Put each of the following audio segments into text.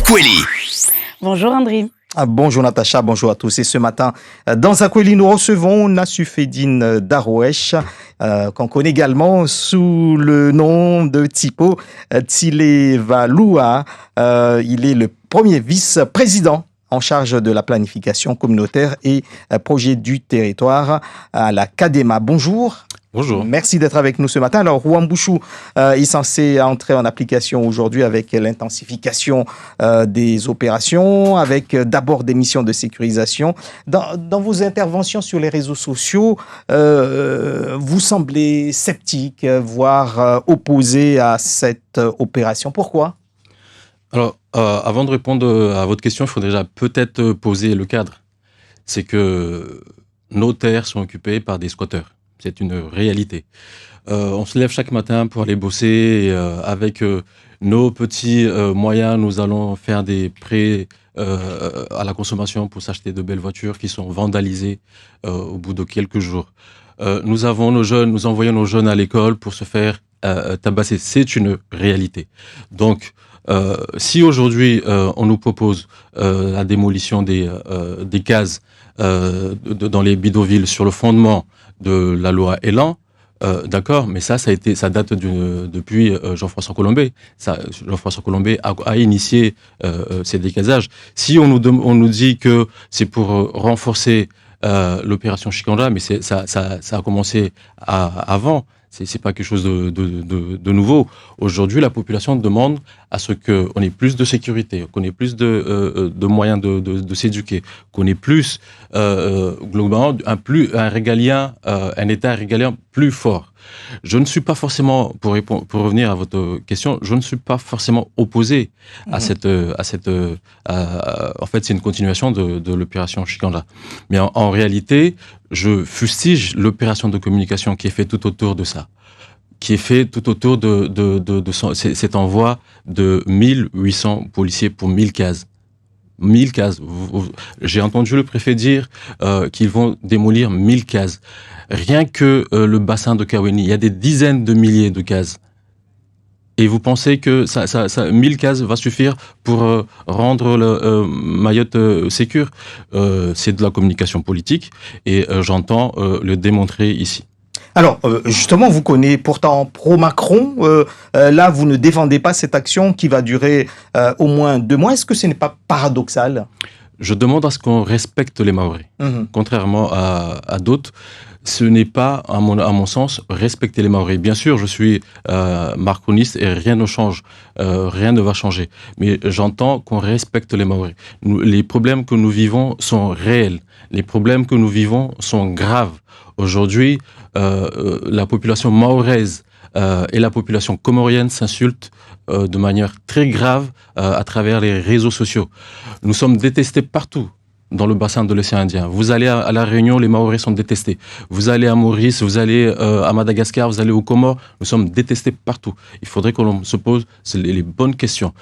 Zakweli. Bonjour André. Bonjour Natacha, bonjour à tous. Et ce matin, dans Zakweli, nous recevons Nasufedine Darouesh, qu'on connaît également sous le nom de Tipo Tsilevaloua. Il est le premier vice-président en charge de la planification communautaire et projet du territoire à la CADEMA. Bonjour. Bonjour. Merci d'être avec nous ce matin. Alors, Ruambouchou est censé entrer en application aujourd'hui avec l'intensification des opérations, avec d'abord des missions de sécurisation. Dans vos interventions sur les réseaux sociaux, vous semblez sceptique, voire opposé à cette opération. Pourquoi ? Alors, avant de répondre à votre question, il faut déjà peut-être poser le cadre. C'est que nos terres sont occupées par des squatteurs. C'est une réalité. On se lève chaque matin pour aller bosser et, avec nos petits moyens, nous allons faire des prêts à la consommation pour s'acheter de belles voitures qui sont vandalisées au bout de quelques jours. Nous envoyons nos jeunes à l'école pour se faire tabasser. C'est une réalité. Donc, si aujourd'hui on nous propose la démolition des cases dans les bidonvilles sur le fondement de la loi Elan, d'accord, mais ça date depuis Jean-François Colombet. Jean-Françoa Colombet a initié ces décasages. Si on nous dit que c'est pour renforcer l'opération Chikanda, mais ça a commencé avant. C'est pas quelque chose de nouveau. Aujourd'hui, la population demande à ce qu'on ait plus de sécurité, qu'on ait plus de moyens de s'éduquer, qu'on ait plus, globalement, un État régalien plus fort. Je ne suis pas forcément, pour revenir à votre question, je ne suis pas forcément opposé à en fait, c'est une continuation de l'opération Chikanda. Mais en réalité, je fustige l'opération de communication qui est faite tout autour de ça, qui est fait tout autour de cet envoi de 1800 policiers pour 1000 cases. 1000 cases. J'ai entendu le préfet dire qu'ils vont démolir 1000 cases. Rien que le bassin de Kaweni, il y a des dizaines de milliers de cases. Et vous pensez que 1000 cases va suffire pour rendre Mayotte sécure ? C'est de la communication politique et j'entends le démontrer ici. Alors, justement, vous connaissez pourtant pro-Macron. Là, vous ne défendez pas cette action qui va durer au moins 2 mois. Est-ce que ce n'est pas paradoxal ? Je demande à ce qu'on respecte les Mahorais. Contrairement à d'autres, ce n'est pas, à mon sens, respecter les Mahorais. Bien sûr, je suis macroniste et rien ne change, rien ne va changer. Mais j'entends qu'on respecte les Mahorais. Les problèmes que nous vivons sont réels. Les problèmes que nous vivons sont graves. Aujourd'hui, la population mahoraise et la population comorienne s'insultent de manière très grave à travers les réseaux sociaux. Nous sommes détestés partout dans le bassin de l'océan Indien. Vous allez à La Réunion, les Mahorais sont détestés. Vous allez à Maurice, vous allez à Madagascar, vous allez aux Comores, nous sommes détestés partout. Il faudrait qu'on se pose les bonnes questions.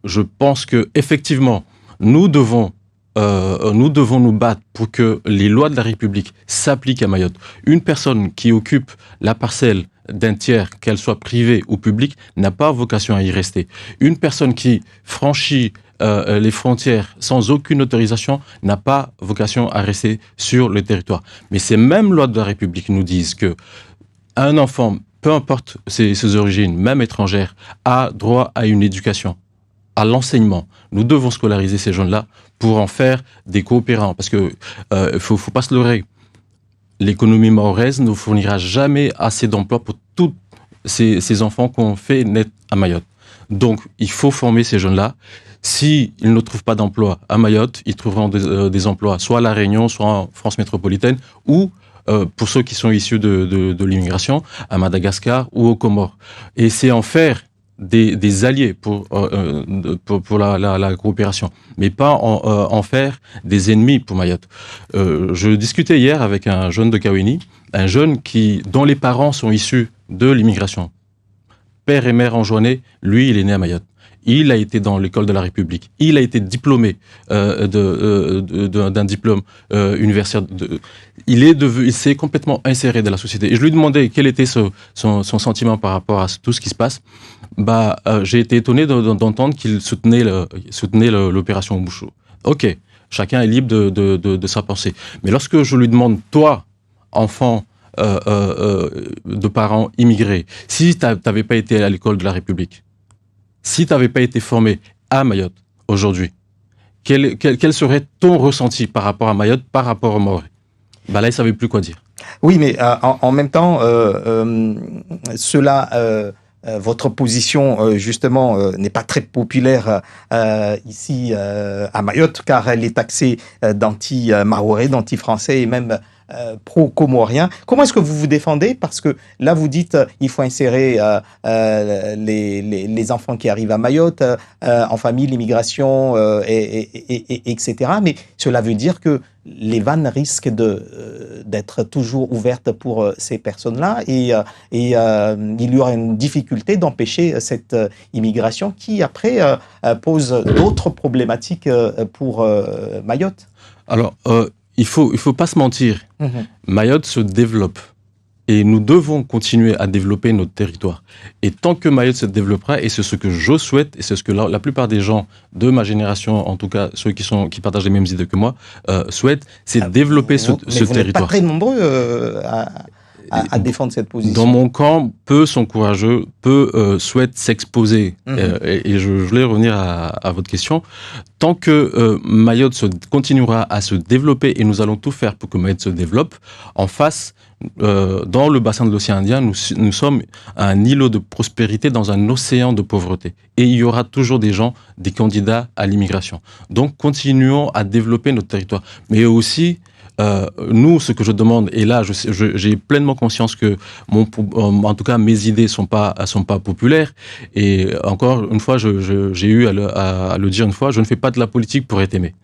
Je pense que effectivement, nous devons nous battre pour que les lois de la République s'appliquent à Mayotte. Une personne qui occupe la parcelle d'un tiers, qu'elle soit privée ou publique, n'a pas vocation à y rester. Une personne qui franchit les frontières sans aucune autorisation n'a pas vocation à rester sur le territoire. Mais ces mêmes lois de la République nous disent que un enfant, peu importe ses origines, même étrangères, a droit à une éducation, à l'enseignement. Nous devons scolariser ces jeunes-là pour en faire des coopérants. Parce que faut pas se leurrer. L'économie mahoraise ne fournira jamais assez d'emplois pour tous ces enfants qu'on fait naître à Mayotte. Donc, il faut former ces jeunes-là. S'ils ne trouvent pas d'emploi à Mayotte, ils trouveront des emplois soit à La Réunion, soit en France métropolitaine, ou pour ceux qui sont issus de l'immigration, à Madagascar ou aux Comores. Et c'est en faire des alliés pour la coopération, mais pas en faire des ennemis pour Mayotte. Je discutais hier avec un jeune de Kaweni, un jeune dont les parents sont issus de l'immigration. Père et mère enjoignés, lui, il est né à Mayotte. Il a été dans l'école de la République. Il a été diplômé d'un diplôme universitaire. Il s'est complètement inséré dans la société. Et je lui demandais quel était son sentiment par rapport à tout ce qui se passe. J'ai été étonné d'entendre qu'il soutenait l'opération Bouchou. Ok, chacun est libre de sa pensée. Mais lorsque je lui demande, toi, enfant de parents immigrés, si tu n'avais pas été à l'école de la République, si tu n'avais pas été formé à Mayotte aujourd'hui, quel serait ton ressenti par rapport à Mayotte, par rapport aux Maoris? Là, il ne savait plus quoi dire. Oui, mais en même temps, votre position, justement, n'est pas très populaire ici à Mayotte, car elle est taxée d'anti-mahorais, d'anti-français et même pro-comorien. Comment est-ce que vous vous défendez? Parce que là, vous dites il faut insérer les enfants qui arrivent à Mayotte en famille, l'immigration, etc. Mais cela veut dire que les vannes risquent d'être toujours ouvertes pour ces personnes-là et il y aura une difficulté d'empêcher cette immigration qui, après, pose d'autres problématiques pour Mayotte. Alors, il faut pas se mentir. Mayotte se développe. Et nous devons continuer à développer notre territoire. Et tant que Mayotte se développera, et c'est ce que je souhaite, et c'est ce que la plupart des gens de ma génération, en tout cas ceux qui partagent les mêmes idées que moi, souhaitent, c'est développer ce territoire. Vous n'êtes pas très nombreux à défendre cette position. Dans mon camp, peu sont courageux, peu souhaitent s'exposer. Et je voulais revenir à votre question. Tant que Mayotte continuera à se développer, et nous allons tout faire pour que Mayotte se développe, en face, dans le bassin de l'océan Indien, nous sommes un îlot de prospérité dans un océan de pauvreté. Et il y aura toujours des candidats à l'immigration. Donc, continuons à développer notre territoire. Mais aussi, nous, ce que je demande, et là, j'ai pleinement conscience que, en tout cas, mes idées sont pas populaires. Et encore une fois, j'ai eu à le dire une fois, je ne fais pas de la politique pour être aimé.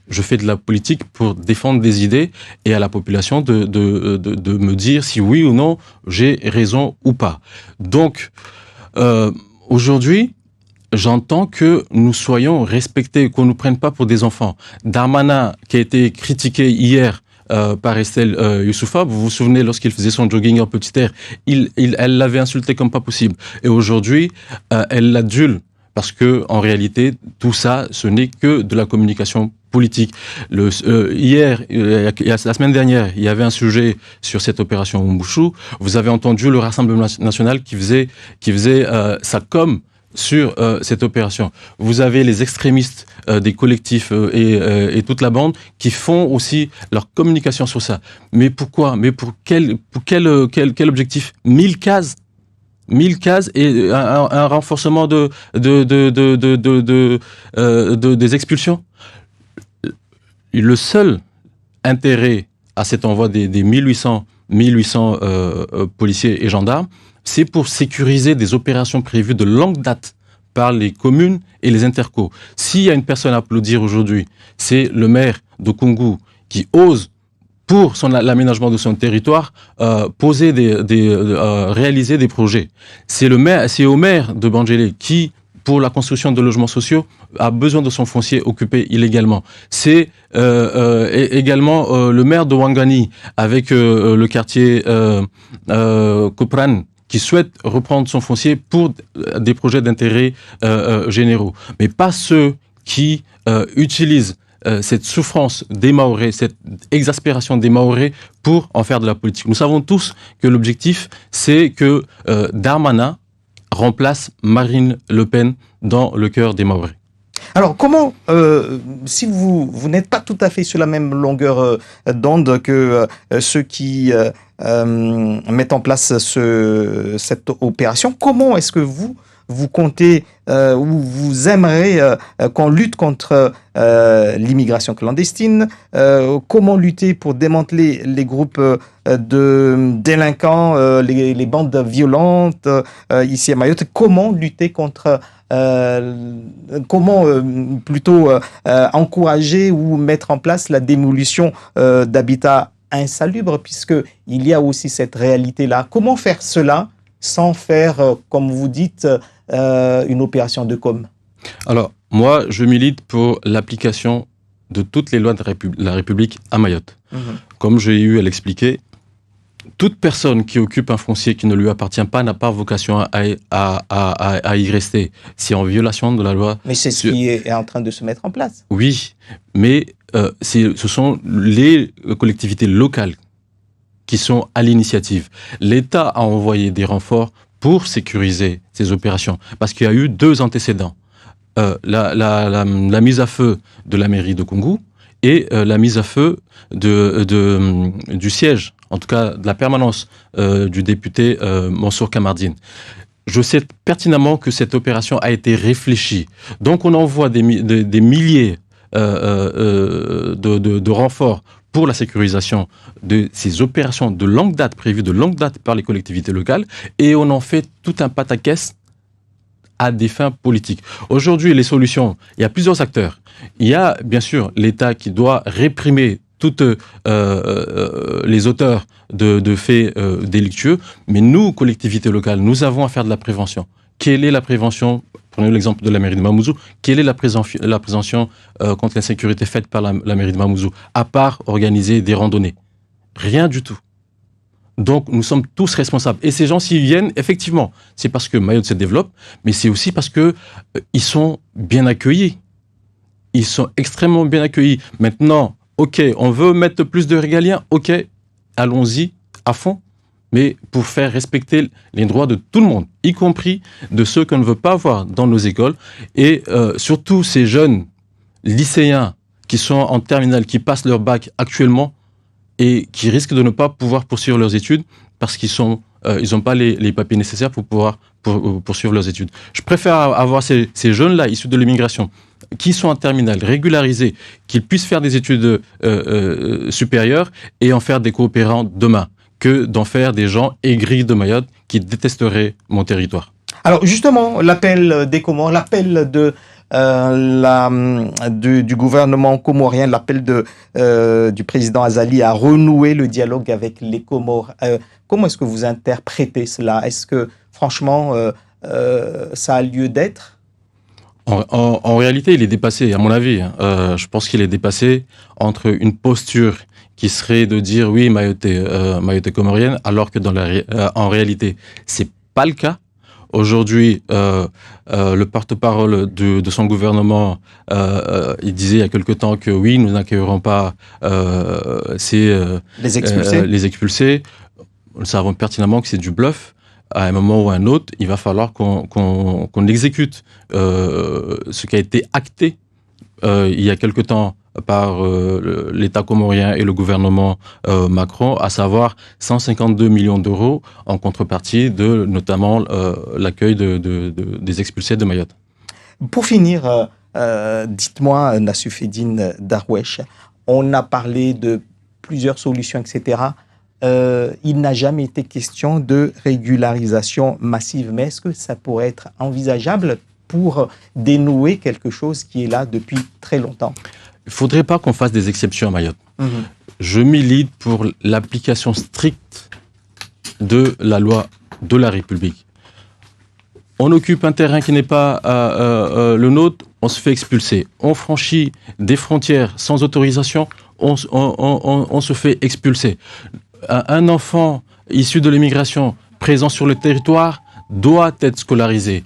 Je fais de la politique pour défendre des idées et à la population de me dire si oui ou non j'ai raison ou pas. Donc, aujourd'hui, j'entends que nous soyons respectés, qu'on ne nous prenne pas pour des enfants. Darmanin, qui a été critiqué hier par Estelle Youssoufa, vous vous souvenez, lorsqu'il faisait son jogging en petit air, elle l'avait insulté comme pas possible. Et aujourd'hui, elle l'adule. Parce que, en réalité, tout ça, ce n'est que de la communication politique. La semaine dernière, il y avait un sujet sur cette opération Umbushu. Vous avez entendu le Rassemblement national qui faisait sa com sur cette opération. Vous avez les extrémistes des collectifs et toute la bande qui font aussi leur communication sur ça. Mais pourquoi? Mais pour quel objectif? 1000 cases et un renforcement des expulsions. Le seul intérêt à cet envoi des 1800 policiers et gendarmes, c'est pour sécuriser des opérations prévues de longue date par les communes et les intercos. S'il y a une personne à applaudir aujourd'hui, c'est le maire de Koungou qui ose, pour l'aménagement de son territoire, réaliser des projets. C'est au maire de Bandjélé qui, pour la construction de logements sociaux, a besoin de son foncier occupé illégalement. C'est également le maire de Ouangani, avec le quartier Kopran, qui souhaite reprendre son foncier pour des projets d'intérêt généraux. Mais pas ceux qui utilisent cette souffrance des Mahorais, cette exaspération des Mahorais pour en faire de la politique. Nous savons tous que l'objectif, c'est que Darmanin remplace Marine Le Pen dans le cœur des Mahorais. Alors, comment, si vous n'êtes pas tout à fait sur la même longueur d'onde que ceux qui mettent en place cette opération, comment est-ce que vous comptez ou vous aimeriez qu'on lutte contre l'immigration clandestine? Comment lutter pour démanteler les groupes de délinquants, les bandes violentes ici à Mayotte? Comment lutter contre plutôt encourager ou mettre en place la démolition d'habitats insalubres, puisqu'il y a aussi cette réalité-là. Comment faire cela sans faire, comme vous dites, une opération de com? Alors, moi, je milite pour l'application de toutes les lois de la République à Mayotte. Comme j'ai eu à l'expliquer, toute personne qui occupe un foncier qui ne lui appartient pas n'a pas vocation à y rester. C'est en violation de la loi. Mais c'est ce qui est en train de se mettre en place. Oui, mais ce sont les collectivités locales qui sont à l'initiative. L'État a envoyé des renforts pour sécuriser ces opérations, parce qu'il y a eu 2 antécédents. La mise à feu de la mairie de Koungou et la mise à feu du siège, en tout cas de la permanence du député Mansour Kamardine. Je sais pertinemment que cette opération a été réfléchie. Donc on envoie des milliers de renforts pour la sécurisation de ces opérations de longue date, prévues de longue date par les collectivités locales, et on en fait tout un pataquès à des fins politiques. Aujourd'hui, les solutions, il y a plusieurs acteurs. Il y a bien sûr l'État qui doit réprimer toutes les auteurs de faits délictueux, mais nous, collectivités locales, nous avons à faire de la prévention. Quelle est la prévention? Prenons l'exemple de la mairie de Mamoudzou. Quelle est la prévention contre l'insécurité faite par la mairie de Mamoudzou, à part organiser des randonnées? Rien du tout. Donc, nous sommes tous responsables. Et ces gens, s'ils viennent, effectivement, c'est parce que Mayotte se développe, mais c'est aussi parce que ils sont bien accueillis. Ils sont extrêmement bien accueillis. Maintenant, OK, on veut mettre plus de régaliens, OK, allons-y à fond, mais pour faire respecter les droits de tout le monde, y compris de ceux qu'on ne veut pas voir dans nos écoles, et surtout ces jeunes lycéens qui sont en terminale, qui passent leur bac actuellement, et qui risquent de ne pas pouvoir poursuivre leurs études parce qu'ils n'ont pas les papiers nécessaires pour pouvoir poursuivre leurs études. Je préfère avoir ces jeunes-là, issus de l'immigration, qui sont en terminale, régularisés, qu'ils puissent faire des études supérieures et en faire des coopérants demain, que d'en faire des gens aigris de Mayotte qui détesteraient mon territoire. Alors justement, l'appel des Comores, l'appel du gouvernement comorien, l'appel du président Azali à renouer le dialogue avec les Comores. Comment est-ce que vous interprétez cela? Est-ce que franchement, ça a lieu d'être? En réalité, il est dépassé, à mon avis. Je pense qu'il est dépassé entre une posture qui serait de dire oui, Mayotte est comorienne, alors que en réalité, c'est pas le cas. Aujourd'hui, le porte-parole de son gouvernement, il disait il y a quelque temps que oui, nous n'accueillerons pas les expulsés. Nous savons pertinemment que c'est du bluff. À un moment ou à un autre, il va falloir qu'on exécute ce qui a été acté il y a quelque temps par l'État comorien et le gouvernement Macron, à savoir 152 millions d'euros en contrepartie de notamment l'accueil des expulsés de Mayotte. Pour finir, dites-moi, Nassoufedine Darwesh, on a parlé de plusieurs solutions, etc. Il n'a jamais été question de régularisation massive, mais est-ce que ça pourrait être envisageable pour dénouer quelque chose qui est là depuis très longtemps? Il ne faudrait pas qu'on fasse des exceptions à Mayotte. Je milite pour l'application stricte de la loi de la République. On occupe un terrain qui n'est pas le nôtre, on se fait expulser. On franchit des frontières sans autorisation, on se fait expulser. Un enfant issu de l'immigration présent sur le territoire doit être scolarisé.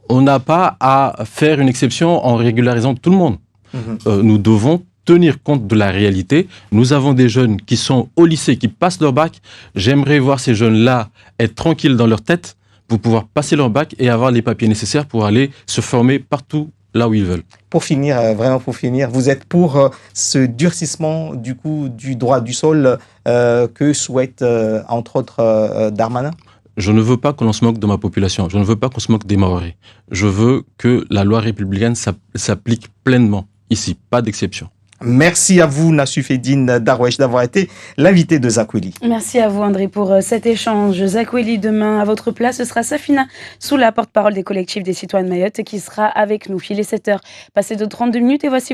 On n'a pas à faire une exception en régularisant tout le monde. Nous devons tenir compte de la réalité. Nous avons des jeunes qui sont au lycée, qui passent leur bac. J'aimerais voir ces jeunes-là être tranquilles dans leur tête pour pouvoir passer leur bac et avoir les papiers nécessaires pour aller se former partout là où ils veulent. Pour finir, vraiment pour finir, vous êtes pour ce durcissement du coup du droit du sol que souhaite entre autres Darmanin? Je ne veux pas qu'on se moque de ma population. Je ne veux pas qu'on se moque des Mahorais. Je veux que la loi républicaine s'applique pleinement ici, pas d'exception. Merci à vous, Nassoufedine Darwesh, d'avoir été l'invité de Zakweli. Merci à vous, André, pour cet échange. Zakweli, demain, à votre place, ce sera Safina Sous, la porte-parole des collectifs des citoyens de Mayotte, qui sera avec nous. Il est 7h, passé de 32 minutes, et voici